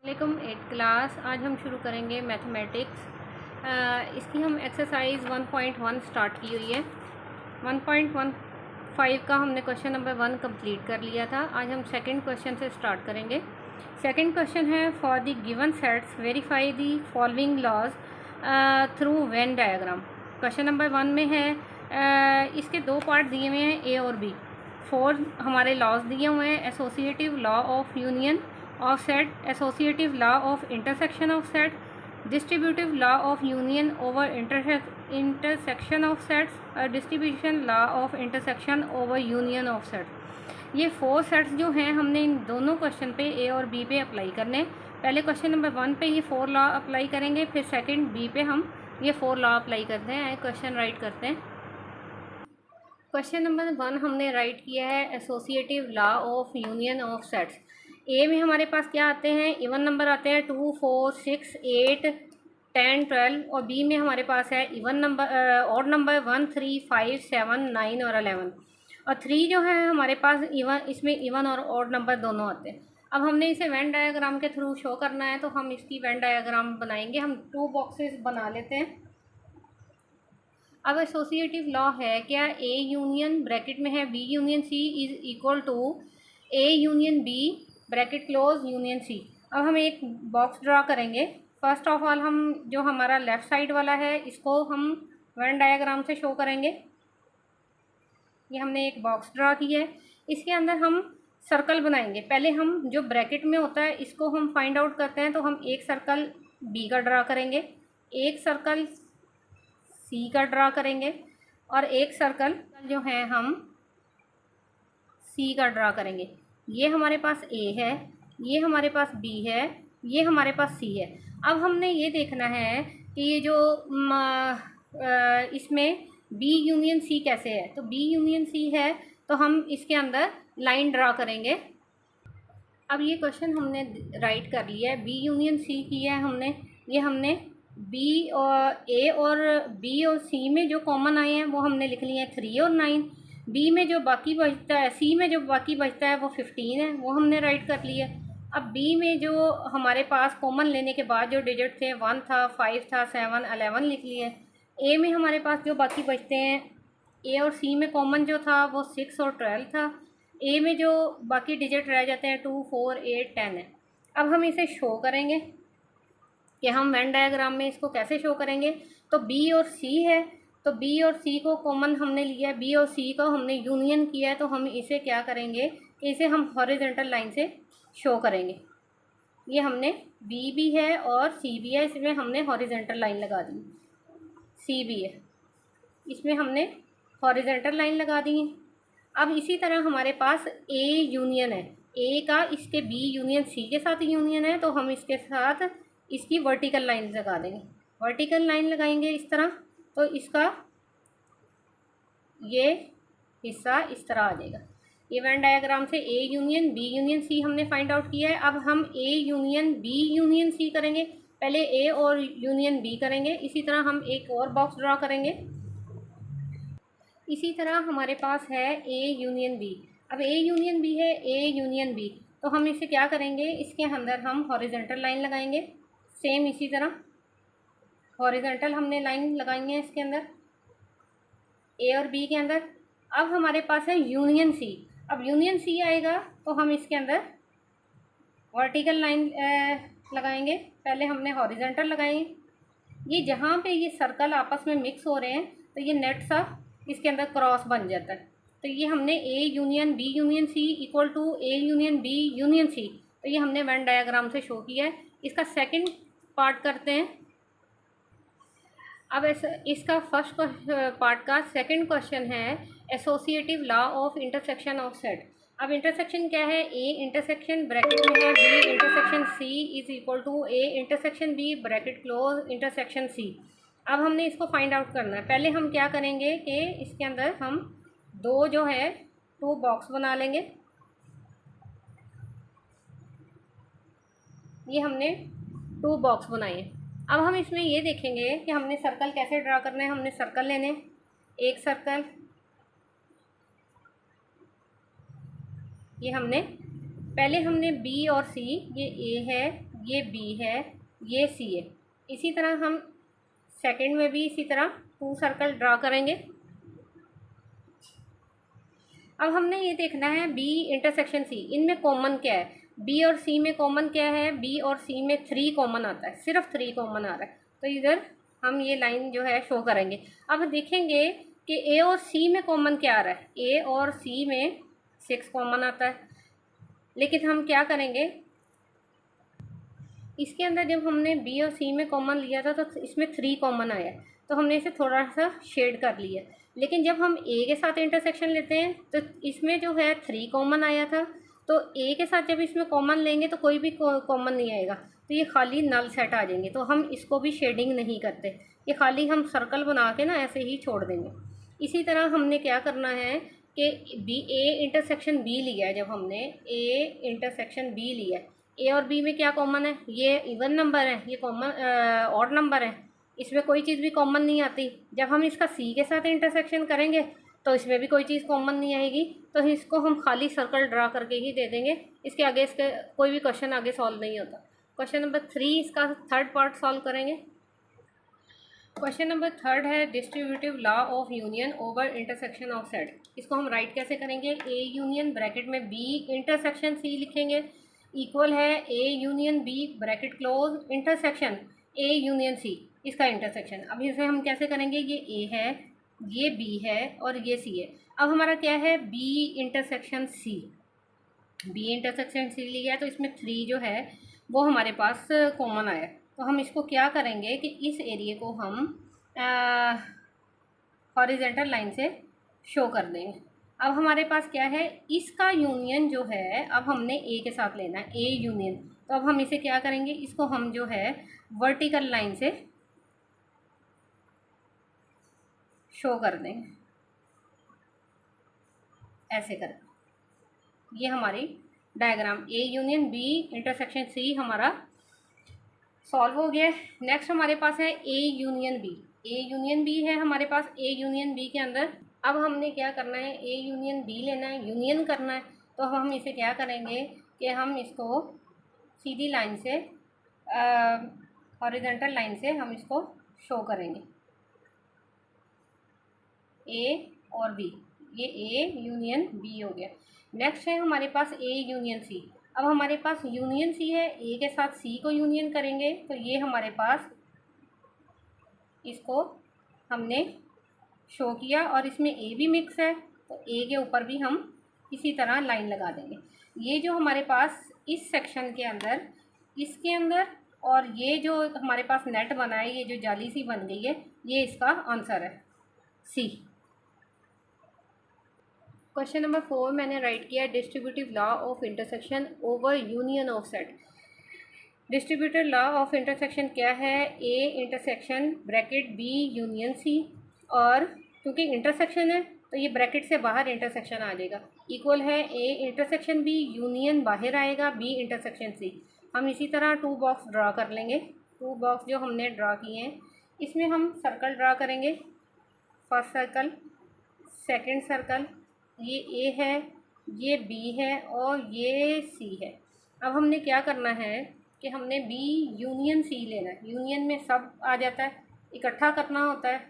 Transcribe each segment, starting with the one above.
वालेकुम 8th class. आज हम शुरू करेंगे मैथमेटिक्स। इसकी हम एक्सरसाइज 1.1 स्टार्ट की हुई है। 1.15 का हमने क्वेश्चन नंबर 1 कंप्लीट कर लिया था। आज हम सेकंड क्वेश्चन से स्टार्ट करेंगे। सेकंड क्वेश्चन है for the given sets verify the following laws through Venn diagram. Question number 1 में है इसके दो पार्ट दिए हुए हैं, ए और बी। 4 हमारे लॉज दिए हुए हैं। Associative law of union of set, associative law of intersection of set, distributive law of union over intersection of sets और distribution law of intersection over union of sets. ये 4 सेट्स जो हैं हमने इन दोनों क्वेश्चन पे ए और बी पे apply करने। पहले क्वेश्चन नंबर 1 पे ये 4 लॉ अप्लाई करेंगे, फिर सेकंड बी पे हम ये 4 लॉ अप्लाई करते हैं। क्वेश्चन राइट करते हैं। क्वेश्चन नंबर 1 हमने राइट किया है associative law of union of sets. A में हमारे पास क्या आते हैं, इवन नंबर आते हैं 2, 4, 6, 8, 10, 12। और बी में हमारे पास है इवन नंबर ऑड नंबर 1, 3, 5, 7, 9 और 11। और 3 जो है हमारे पास इवन, इसमें इवन और ऑड नंबर दोनों आते हैं। अब हमने इसे वेन डायग्राम के थ्रू शो करना है, तो हम इसकी वेन डायग्राम बनाएंगे। हम 2 बॉक्सेस बना लेते हैं। अब एसोसिएटिव लॉ है क्या, ए यूनियन ब्रैकेट में है B union C is equal to A union B bracket close union C. अब हम एक बॉक्स ड्रा करेंगे। फर्स्ट ऑफ ऑल हम जो हमारा लेफ़्ट साइड वाला है इसको हम वेन डायग्राम से शो करेंगे। ये हमने एक बॉक्स ड्रा किया है, इसके अंदर हम सर्कल बनाएंगे। पहले हम जो ब्रैकेट में होता है इसको हम फाइंड आउट करते हैं। तो हम एक सर्कल बी का ड्रा करेंगे, एक सर्कल सी का ड्रा करेंगे और एक सर्कल जो है हम सी का ड्रा करेंगे। ये हमारे पास ए है, ये हमारे पास बी है, ये हमारे पास सी है। अब हमने ये देखना है कि ये जो इसमें बी यूनियन सी कैसे है। तो बी यूनियन सी है तो हम इसके अंदर लाइन ड्रा करेंगे। अब ये क्वेश्चन हमने राइट कर लिया है, बी यूनियन सी किया है हमने। ये हमने बी और ए और बी और सी में जो कॉमन आए हैं वो हमने लिख लिए हैं 3 और 9। बी में जो बाकी बचता है, सी में जो बाकी बचता है वो 15 है, वो हमने राइट कर लिया। अब बी में जो हमारे पास कॉमन लेने के बाद जो डिजिट थे 1 था, 5 था, 7, 11 लिख लिए। ए में हमारे पास जो बाकी बचते हैं, ए और सी में कॉमन जो था वो 6 और 12 था। ए में जो बाकी डिजिट रह जाते हैं 2, 4, 8, 10 है। अब हम इसे शो करेंगे कि हम वेन डायग्राम में इसको कैसे शो करेंगे। तो बी और सी है, तो बी और सी को कॉमन हमने लिया है, बी और सी को हमने यूनियन किया है। तो हम इसे क्या करेंगे, इसे हम हॉरिजॉन्टल लाइन से शो करेंगे। ये हमने बी भी है और सी भी है, इसमें हमने हॉरिजॉन्टल लाइन लगा दी। सी भी है, इसमें हमने हॉरिजॉन्टल लाइन लगा दी है। अब इसी तरह हमारे पास ए यूनियन है, ए का इसके बी यूनियन सी के साथ यूनियन है, तो हम इसके साथ इसकी वर्टिकल लाइन लगा देंगे। वर्टिकल लाइन लगाएंगे इस तरह, तो इसका ये हिस्सा इस तरह आ जाएगा। ये वेन डायग्राम से A union B union C हमने फाइंड आउट किया है। अब हम A union B union C करेंगे। पहले ए और यूनियन बी करेंगे, इसी तरह हम एक और बॉक्स ड्रा करेंगे। इसी तरह हमारे पास है ए यूनियन बी। अब ए यूनियन बी है, ए यूनियन बी, तो हम इसे क्या करेंगे, इसके अंदर हम हॉरिजॉन्टल लाइन लगाएंगे। सेम इसी तरह हॉरिजॉन्टल हमने लाइन लगाई है इसके अंदर, ए और बी के अंदर। अब हमारे पास है यूनियन सी। अब यूनियन सी आएगा तो हम इसके अंदर वर्टिकल लाइन लगाएंगे। पहले हमने हॉरिजॉन्टल लगाई। ये जहाँ पे ये सर्कल आपस में मिक्स हो रहे हैं तो ये नेट सा इसके अंदर क्रॉस बन जाता है। तो ये हमने A union B union C equal to A union B union C, तो ये हमने वेन डायग्राम से शो किया है। इसका सेकंड पार्ट करते हैं। अब इसका फर्स्ट पार्ट का सेकंड क्वेश्चन है associative law of intersection of set. अब इंटरसेक्शन क्या है, ए इंटरसेक्शन ब्रैकेट में है B intersection C is equal to A intersection B bracket close intersection C. अब हमने इसको फाइंड आउट करना है। पहले हम क्या करेंगे कि इसके अंदर हम दो जो है 2 बॉक्स बना लेंगे। ये हमने 2 बॉक्स बनाए। अब हम इसमें ये देखेंगे कि हमने सर्कल कैसे ड्रा करना है। हमने सर्कल लेने, एक सर्कल, ये हमने पहले हमने बी और सी, ये ए है, ये बी है, ये सी है। इसी तरह हम सेकंड में भी इसी तरह 2 सर्कल ड्रा करेंगे। अब हमने ये देखना है बी इंटरसेक्शन सी, इनमें कॉमन क्या है। बी और सी में कॉमन क्या है, बी और सी में 3 कॉमन आता है, सिर्फ 3 कॉमन आ रहा है। तो इधर हम ये लाइन जो है शो करेंगे। अब देखेंगे कि ए और सी में कॉमन क्या आ रहा है। ए और सी में 6 कॉमन आता है, लेकिन हम क्या करेंगे, इसके अंदर जब हमने बी और सी में कॉमन लिया था तो इसमें 3 कॉमन आया, तो हमने इसे थोड़ा सा शेड कर लिया। लेकिन जब हम ए के साथ इंटरसेक्शन लेते हैं तो इसमें जो है 3 कॉमन आया था, तो ए के साथ जब इसमें कॉमन लेंगे तो कोई भी कॉमन नहीं आएगा, तो ये खाली नल सेट आ जाएंगे। तो हम इसको भी शेडिंग नहीं करते, ये खाली हम सर्कल बना के ना ऐसे ही छोड़ देंगे। इसी तरह हमने क्या करना है कि बी ए इंटरसेक्शन बी लिया है, जब हमने ए इंटरसेक्शन बी लिया है, ए और बी में क्या कॉमन है, ये इवन नंबर है, ये कॉमन ऑड नंबर है, इसमें कोई चीज़ भी कॉमन नहीं आती। जब हम इसका सी के साथ इंटरसेक्शन करेंगे तो इसमें भी कोई चीज़ कॉमन नहीं आएगी, तो इसको हम खाली सर्कल ड्रा करके ही दे देंगे। इसके आगे इसके कोई भी क्वेश्चन आगे सॉल्व नहीं होता। क्वेश्चन नंबर 3 इसका थर्ड पार्ट सॉल्व करेंगे। क्वेश्चन नंबर 3 है distributive law of union over intersection of set. इसको हम राइट कैसे करेंगे, ए यूनियन ब्रैकेट में बी इंटरसेक्शन सी लिखेंगे, इक्वल है A union B bracket close intersection A union C, इसका इंटरसेक्शन। अब इसे हम कैसे करेंगे, ये ए है, ये बी है और ये सी है। अब हमारा क्या है, B intersection C, B intersection C लिया है, तो इसमें 3 जो है वो हमारे पास कॉमन आया। तो हम इसको क्या करेंगे कि इस एरिया को हम हॉरिजेंटल लाइन से शो कर देंगे। अब हमारे पास क्या है, इसका यूनियन जो है अब हमने ए के साथ लेना है, ए यूनियन। तो अब हम इसे क्या करेंगे, इसको हम जो है वर्टिकल लाइन से शो कर देंगे, ऐसे कर। ये हमारी diagram A union B intersection C हमारा सॉल्व हो गया। नेक्स्ट हमारे पास है A union B. A union B है हमारे पास। ए यूनियन बी के अंदर अब हमने क्या करना है, ए यूनियन बी लेना है, यूनियन करना है। तो हम इसे क्या करेंगे कि हम इसको सीधी लाइन से हॉरिजॉन्टल लाइन से हम इसको शो करेंगे, ए और बी, ये ए यूनियन बी हो गया। नेक्स्ट है हमारे पास ए यूनियन सी। अब हमारे पास यूनियन सी है, ए के साथ सी को यूनियन करेंगे, तो ये हमारे पास इसको हमने शो किया और इसमें ए भी मिक्स है, तो ए के ऊपर भी हम इसी तरह लाइन लगा देंगे। ये जो हमारे पास इस सेक्शन के अंदर, इसके अंदर और ये जो हमारे पास नेट बना है, ये जो जाली सी बन गई है, ये इसका आंसर है सी। क्वेश्चन नंबर 4 मैंने राइट किया distributive law of intersection over union of set. Distributive law of intersection क्या है, A intersection bracket B union C, और क्योंकि इंटरसेक्शन है तो ये ब्रैकेट से बाहर इंटरसेक्शन आ जाएगा, इक्वल है ए इंटरसेक्शन बी यूनियन बाहर आएगा बी इंटरसेक्शन सी। हम इसी तरह 2 बॉक्स ड्रा कर लेंगे। 2 बॉक्स जो हमने ड्रा किए हैं इसमें हम सर्कल ड्रा करेंगे। फर्स्ट सर्कल, सेकंड सर्कल, ये ए है, ये बी है और ये सी है। अब हमने क्या करना है कि हमने बी यूनियन सी लेना है। यूनियन में सब आ जाता है, इकट्ठा करना होता है,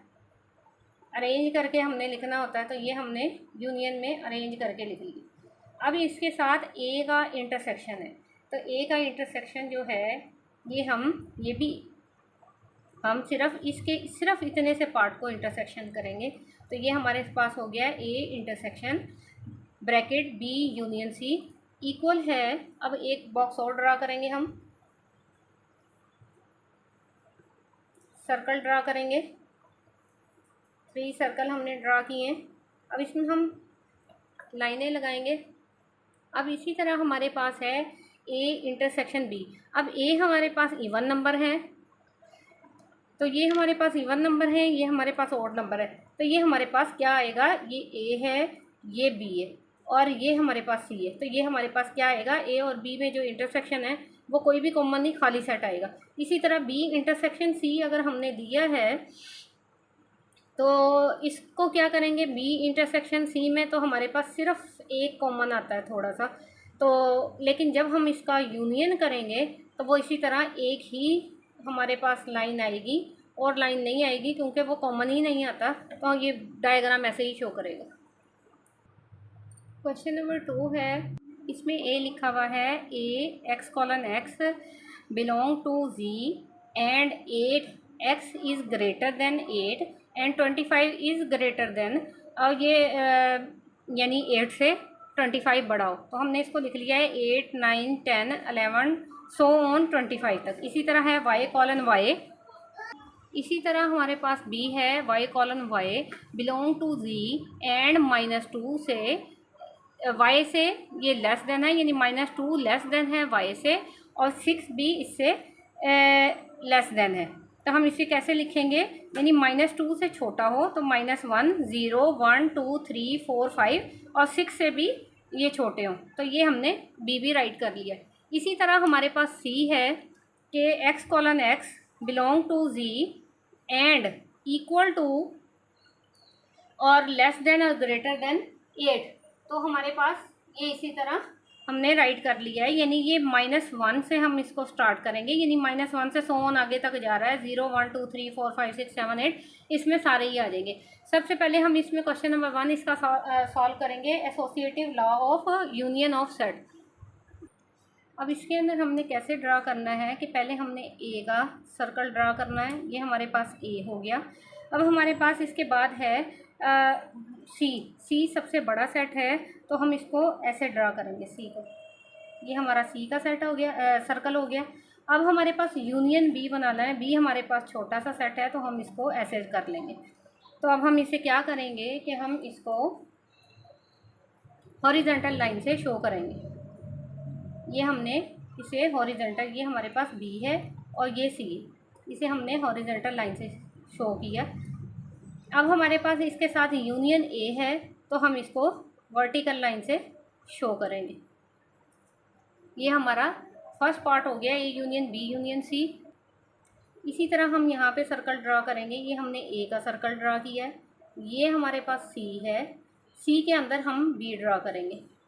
अरेंज करके हमने लिखना होता है, तो ये हमने यूनियन में अरेंज करके लिख लिया। अब इसके साथ ए का इंटरसेक्शन है, तो ए का इंटरसेक्शन जो है ये भी हम सिर्फ इतने से पार्ट को इंटरसेक्शन करेंगे। तो ये हमारे पास हो गया A intersection bracket B union C, equal है। अब एक बॉक्स और ड्रा करेंगे, हम सर्कल ड्रा करेंगे। 3 सर्कल हमने ड्रा किए हैं। अब इसमें हम लाइनें लगाएंगे। अब इसी तरह हमारे पास है ए इंटरसेक्शन बी। अब ए हमारे पास इवन नंबर है, तो ये हमारे पास इवन नंबर है, ये हमारे पास ऑड नंबर है, तो ये हमारे पास क्या आएगा, ये ए है, ये बी है और ये हमारे पास सी है। तो ये हमारे पास क्या आएगा, ए और बी में जो इंटरसेक्शन है वो कोई भी कॉमन नहीं, खाली सेट आएगा। इसी तरह बी इंटरसेक्शन सी अगर हमने दिया है तो इसको क्या करेंगे, बी इंटरसेक्शन सी में तो हमारे पास सिर्फ एक कॉमन आता है थोड़ा सा, तो लेकिन जब हम इसका यूनियन करेंगे तो वो इसी तरह एक ही हमारे पास लाइन आएगी और लाइन नहीं आएगी, क्योंकि वो कॉमन ही नहीं आता, तो ये डायग्राम ऐसे ही शो करेगा। क्वेश्चन नंबर 2 है, इसमें ए लिखा हुआ है A x colon x belong to G and 8x is greater than 8 एंड 25 इज़ ग्रेटर देन, और ये यानी 8 से 25 बढ़ाओ, तो हमने इसको लिख लिया है 8 9 10 11 सो ऑन 25 तक। इसी तरह है y कॉलन y, इसी तरह हमारे पास b है y colon y belong to z and -2 से y से ये लेस देन है, यानी -2 लेस देन है y से, और 6 भी इससे लेस देन है। तो हम इसे कैसे लिखेंगे, यानी -2 से छोटा हो तो -1 0 1 2 3 4 5, और 6 से भी ये छोटे हों, तो ये हमने b भी राइट कर लिया। इसी तरह हमारे पास c है कि x colon x belong to z and equal to और लेस देन और ग्रेटर देन 8, तो हमारे पास ये इसी तरह हमने राइट कर लिया है, यानी ये -1 से हम इसको स्टार्ट करेंगे, यानी -1 से 100 आगे तक जा रहा है, 0 1 2 3 4 5 6 7 8, इसमें सारे ही आ जाएंगे। सबसे पहले हम इसमें क्वेश्चन नंबर 1 इसका सॉल्व करेंगे, associative law of union of set. अब इसके अंदर हमने कैसे ड्रा करना है कि पहले हमने ए का सर्कल ड्रा करना है, ये हमारे पास ए हो गया। अब हमारे पास इसके बाद है सी सबसे बड़ा सेट है, तो हम इसको ऐसे ड्रा करेंगे सी को, ये हमारा सी का सेट हो गया, सर्कल हो गया। अब हमारे पास यूनियन बी बनाना है, बी हमारे पास छोटा सा सेट है, तो हम इसको ऐसे कर लेंगे। तो अब हम इसे क्या करेंगे कि हम इसको हॉरिजॉन्टल लाइन से शो करेंगे। ये हमने इसे हॉरिजॉन्टल, ये हमारे पास बी है और ये सी, इसे हमने हॉरिजॉन्टल लाइन से शो किया। अब हमारे पास इसके साथ यूनियन ए है, तो हम इसको वर्टिकल लाइन से शो करेंगे। ये हमारा फर्स्ट पार्ट हो गया, A union B union C. इसी तरह हम यहाँ पे सर्कल ड्रा करेंगे, ये हमने ए का सर्कल ड्रा किया है, ये हमारे पास सी है, सी के अंदर हम बी ड्रा करेंगे।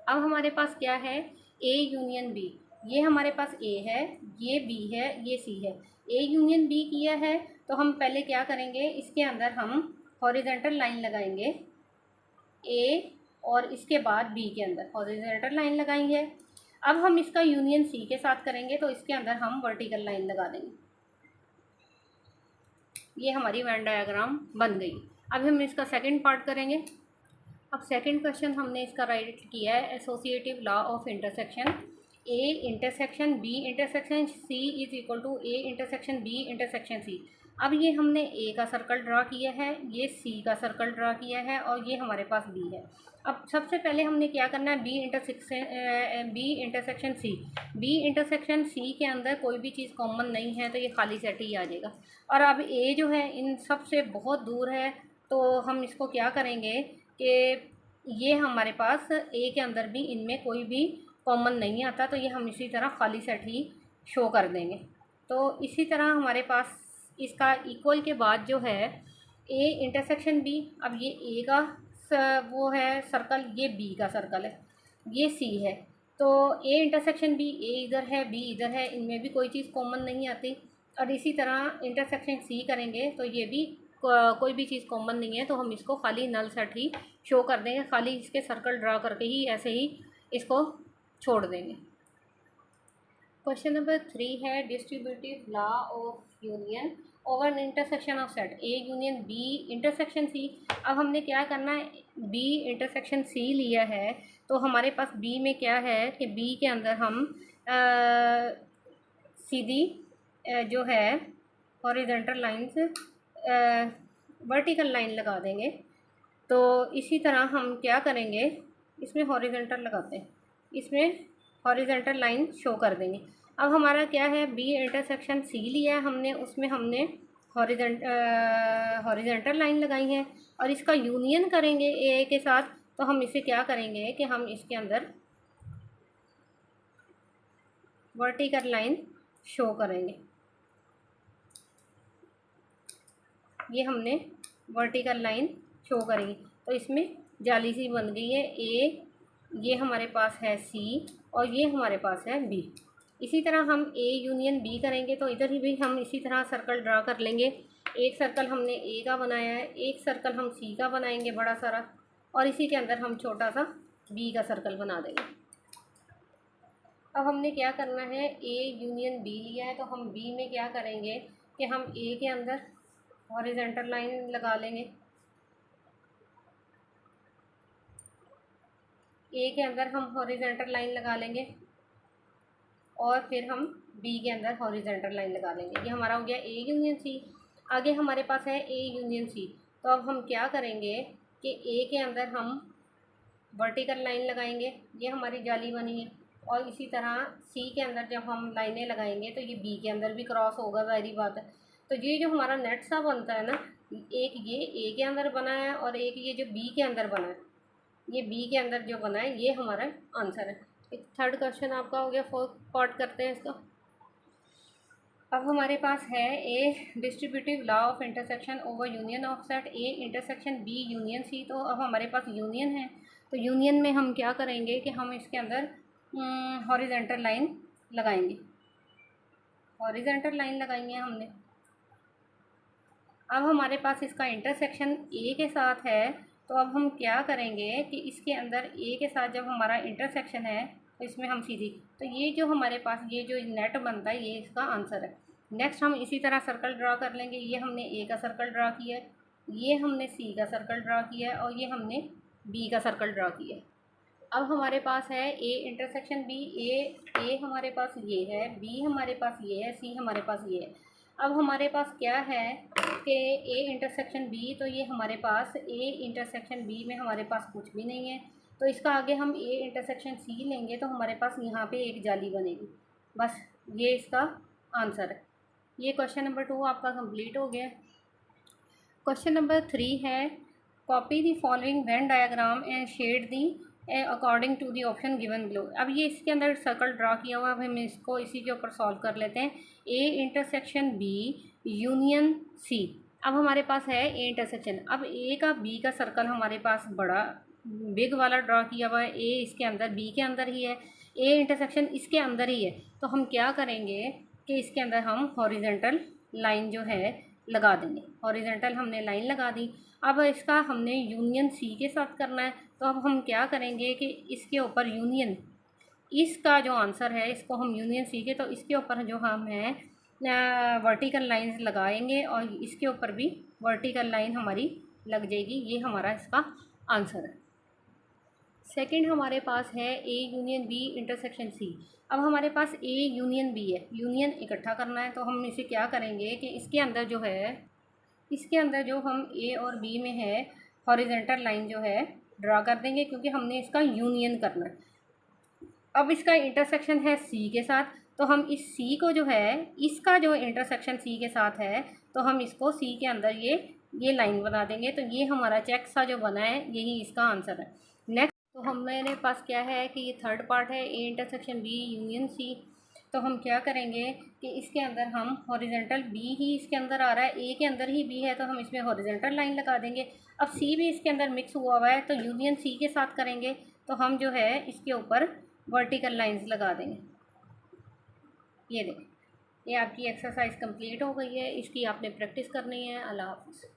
अब हमारे पास क्या है, ए यूनियन बी, ये हमारे पास ए है, ये बी है, ये सी है। ए यूनियन बी किया है, तो हम पहले क्या करेंगे, इसके अंदर हम हॉरिजॉन्टल लाइन लगाएंगे ए, और इसके बाद बी के अंदर हॉरिजॉन्टल लाइन लगाएंगे। अब हम इसका यूनियन सी के साथ करेंगे, तो इसके अंदर हम वर्टिकल लाइन लगा देंगे। ये हमारी वेन डायग्राम बन गई। अब हम इसका सेकंड पार्ट करेंगे। अब सेकंड क्वेश्चन हमने इसका राइट किया है, associative law of intersection, A intersection B intersection C is equal to A intersection B intersection C. अब ये हमने ए का सर्कल ड्रा किया है, ये सी का सर्कल ड्रा किया है, और ये हमारे पास बी है। अब सबसे पहले हमने क्या करना है, B intersection C, B intersection C के अंदर कोई भी चीज़ कॉमन नहीं है, तो ये खाली सेट ही आ जाएगा। और अब ए जो है इन सब से बहुत दूर है, तो हम इसको क्या करेंगे कि ये हमारे पास ए के अंदर भी इनमें कोई भी कॉमन नहीं आता, तो ये हम इसी तरह खाली सेट ही शो कर देंगे। तो इसी तरह हमारे पास इसका इक्वल के बाद जो है ए इंटरसेक्शन बी, अब ये ए का वो है सर्कल, ये बी का सर्कल है, ये सी है, तो ए इंटरसेक्शन बी, ए इधर है बी इधर है, इनमें भी कोई चीज़ कॉमन नहीं आती। और इसी तरह इंटरसेक्शन सी करेंगे, तो ये भी कोई भी चीज़ कॉमन नहीं है, तो हम इसको खाली नल सेट ही शो कर देंगे, खाली इसके सर्कल ड्रा करके ही ऐसे ही इसको छोड़ देंगे। क्वेश्चन नंबर 3 है, distributive law of union over intersection of set A union B intersection C. अब हमने क्या करना है, बी इंटरसेक्शन सी लिया है, तो हमारे पास बी में क्या है कि बी के अंदर हम सीधी जो है हॉरिजॉन्टल लाइंस वर्टिकल लाइन लगा देंगे। तो इसी तरह हम क्या करेंगे, इसमें हॉरिजॉन्टल लगाते हैं, इसमें हॉरिजॉन्टल लाइन शो कर देंगे। अब हमारा क्या है, बी इंटरसेक्शन सी लिया है हमने, उसमें हमने हॉरिजॉन्टल लाइन लगाई है, और इसका यूनियन करेंगे ए के साथ, तो हम इसे क्या करेंगे कि हम इसके अंदर वर्टिकल लाइन शो करेंगे। ये हमने वर्टिकल लाइन शो करेंगे, तो इसमें जाली सी बन गई है, ए ये हमारे पास है सी और ये हमारे पास है बी। इसी तरह हम ए यूनियन बी करेंगे तो इधर ही भी हम इसी तरह सर्कल ड्रा कर लेंगे। एक सर्कल हमने ए का बनाया है, एक सर्कल हम सी का बनाएंगे बड़ा सारा, और इसी के अंदर हम छोटा सा बी का सर्कल बना देंगे। अब हमने क्या करना है, ए यूनियन बी लिया है तो हम बी में क्या करेंगे कि हम ए के अंदर हॉरिजॉन्टल लाइन लगा लेंगे, ए के अंदर हम हॉरिजॉन्टल लाइन लगा लेंगे और फिर हम बी के अंदर हॉरिजॉन्टल लाइन लगा लेंगे। ये हमारा हो गया ए यूनियन सी। आगे हमारे पास है ए यूनियन सी, तो अब हम क्या करेंगे कि ए के अंदर हम वर्टिकल लाइन लगाएंगे, ये हमारी जाली बनी है, और इसी तरह सी के अंदर जब हम लाइनें लगाएंगे तो ये बी के अंदर भी क्रॉस होगा, जाहिर बात है। तो ये जो हमारा नेट सा बनता है ना, एक ये ए के अंदर बना है और एक ये जो बी के अंदर बना है, ये बी के अंदर जो बना है ये हमारा आंसर है। एक थर्ड क्वेश्चन आपका हो गया, फोर्थ पार्ट करते हैं इसका। अब हमारे पास है A distributive law of intersection over union of set A intersection B union C. तो अब हमारे पास यूनियन है, तो यूनियन में हम क्या करेंगे कि हम इसके अंदर हॉरिजॉन्टल लाइन लगाएंगे, हॉरिजॉन्टल लाइन लगाएंगे हमने। अब हमारे पास इसका इंटरसेक्शन ए के साथ है, तो अब हम क्या करेंगे कि इसके अंदर ए के साथ जब हमारा इंटरसेक्शन है तो इसमें हम सीधी, तो ये जो हमारे पास ये जो नेट बनता है ये इसका आंसर है। नेक्स्ट हम इसी तरह सर्कल ड्रा कर लेंगे। ये हमने ए का सर्कल ड्रा किया है, ये हमने सी का सर्कल ड्रा किया है और ये हमने बी का सर्कल ड्रा किया है। अब हमारे पास है ए इंटरसेक्शन बी, ए हमारे पास ये है, बी हमारे पास ये है, सी हमारे पास ये है। अब हमारे पास क्या है कि ए इंटरसेक्शन बी, तो ये हमारे पास ए इंटरसेक्शन बी में हमारे पास कुछ भी नहीं है, तो इसका आगे हम ए इंटरसेक्शन सी लेंगे तो हमारे पास यहाँ पे एक जाली बनेगी, बस ये इसका आंसर है। ये क्वेश्चन नंबर 2 आपका कंप्लीट हो गया। क्वेश्चन नंबर 3 है, copy the following Venn diagram and shade the according to the option given below. अब ये इसके अंदर सर्कल ड्रा किया हुआ है, अब हम इसको इसी के ऊपर सॉल्व कर लेते हैं। A intersection B union C. अब हमारे पास है ए इंटरसेक्शन, अब ए का बी का सर्कल हमारे पास बड़ा बिग वाला ड्रा किया हुआ है, ए इसके अंदर बी के अंदर ही है, ए इंटरसेक्शन इसके अंदर ही है, तो हम क्या करेंगे कि इसके अंदर हम हॉरिजॉन्टल लाइन जो है लगा देंगे। हॉरिजॉन्टल हमने लाइन लगा दी। अब इसका हमने यूनियन सी के साथ करना है, तो अब हम क्या करेंगे कि इसके ऊपर यूनियन, इसका जो आंसर है इसको हम यूनियन सी के, तो इसके ऊपर जो हम है वर्टिकल लाइंस लगाएंगे और इसके ऊपर भी वर्टिकल लाइन हमारी लग जाएगी। ये हमारा इसका आंसर है। सेकंड हमारे पास है A union B intersection C. अब हमारे पास ए यूनियन बी है, यूनियन इकट्ठा करना है, तो हम इसे क्या करेंगे कि इसके अंदर जो है, इसके अंदर जो हम ए और बी में है हॉरिजॉन्टल लाइन जो है ड्रा कर देंगे, क्योंकि हमने इसका यूनियन करना है। अब इसका इंटरसेक्शन है सी के साथ, तो हम इस सी को जो है, इसका जो इंटरसेक्शन सी के साथ है, तो हम इसको सी के अंदर ये लाइन बना देंगे, तो ये हमारा चेक सा जो बना है यही इसका आंसर है। नेक्स्ट तो हमारे पास क्या है कि ये थर्ड पार्ट है, A intersection B union C. तो हम क्या करेंगे कि इसके अंदर हम हॉरिजॉन्टल बी ही इसके अंदर आ रहा है, ए के अंदर ही बी है, तो हम इसमें हॉरिजॉन्टल लाइन लगा देंगे। अब सी भी इसके अंदर मिक्स हुआ हुआ है, तो यूनियन सी के साथ करेंगे, तो हम जो है इसके ऊपर वर्टिकल लाइंस लगा देंगे। ये देखें, ये आपकी एक्सरसाइज कंप्लीट हो गई है, इसकी आपने प्रैक्टिस करनी है। अल्लाह हाफ़िज़।